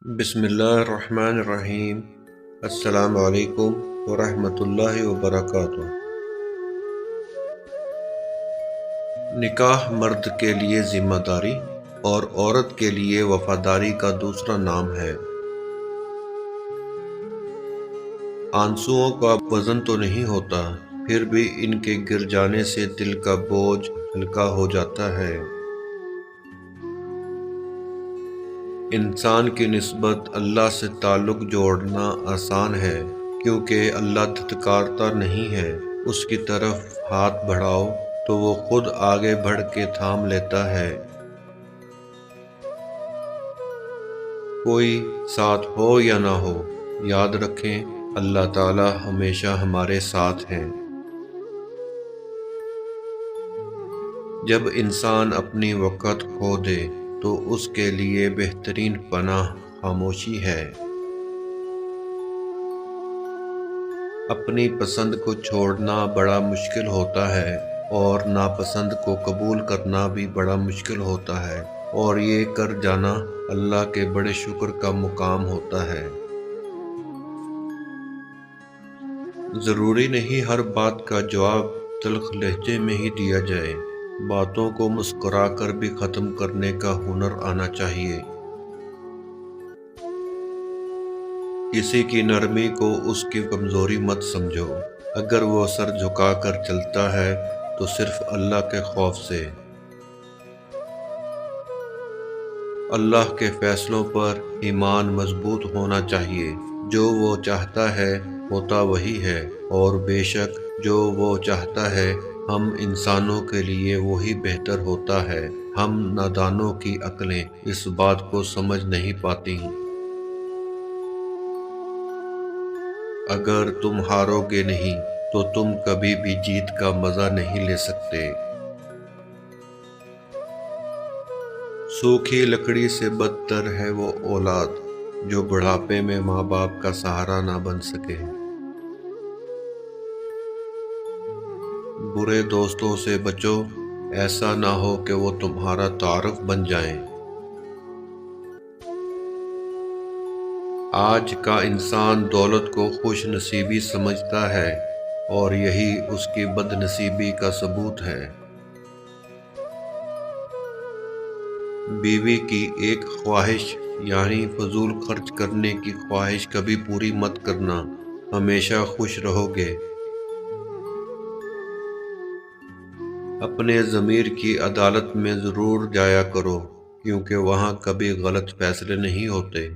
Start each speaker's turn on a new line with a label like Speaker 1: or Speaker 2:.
Speaker 1: بسم اللہ الرحمن الرحیم۔ السلام علیکم ورحمۃ اللہ وبرکاتہ۔ نکاح مرد کے لیے ذمہ داری اور عورت کے لیے وفاداری کا دوسرا نام ہے۔ آنسوؤں کا وزن تو نہیں ہوتا، پھر بھی ان کے گر جانے سے دل کا بوجھ ہلکا ہو جاتا ہے۔ انسان کی نسبت اللہ سے تعلق جوڑنا آسان ہے، کیونکہ اللہ دھتکارتا نہیں ہے۔ اس کی طرف ہاتھ بڑھاؤ تو وہ خود آگے بڑھ کے تھام لیتا ہے۔ کوئی ساتھ ہو یا نہ ہو، یاد رکھیں اللہ تعالی ہمیشہ ہمارے ساتھ ہیں۔ جب انسان اپنی وقت کھو دے تو اس کے لیے بہترین پناہ خاموشی ہے۔ اپنی پسند کو چھوڑنا بڑا مشکل ہوتا ہے اور ناپسند کو قبول کرنا بھی بڑا مشکل ہوتا ہے، اور یہ کر جانا اللہ کے بڑے شکر کا مقام ہوتا ہے۔ ضروری نہیں ہر بات کا جواب تلخ لہجے میں ہی دیا جائے، باتوں کو مسکرا کر بھی ختم کرنے کا ہنر آنا چاہیے۔ کسی کی نرمی کو اس کی کمزوری مت سمجھو، اگر وہ سر جھکا کر چلتا ہے تو صرف اللہ کے خوف سے۔ اللہ کے فیصلوں پر ایمان مضبوط ہونا چاہیے، جو وہ چاہتا ہے ہوتا وہی ہے، اور بے شک جو وہ چاہتا ہے ہم انسانوں کے لیے وہی بہتر ہوتا ہے۔ ہم نادانوں کی عقلیں اس بات کو سمجھ نہیں پاتی۔ اگر تم ہارو گے نہیں تو تم کبھی بھی جیت کا مزہ نہیں لے سکتے۔ سوکھی لکڑی سے بدتر ہے وہ اولاد جو بڑھاپے میں ماں باپ کا سہارا نہ بن سکے۔ برے دوستوں سے بچو، ایسا نہ ہو کہ وہ تمہارا تعارف بن جائیں۔ آج کا انسان دولت کو خوش نصیبی سمجھتا ہے، اور یہی اس کی بد نصیبی کا ثبوت ہے۔ بیوی کی ایک خواہش یعنی فضول خرچ کرنے کی خواہش کبھی پوری مت کرنا، ہمیشہ خوش رہو گے۔ اپنے ضمیر کی عدالت میں ضرور جایا کرو، کیونکہ وہاں کبھی غلط فیصلے نہیں ہوتے۔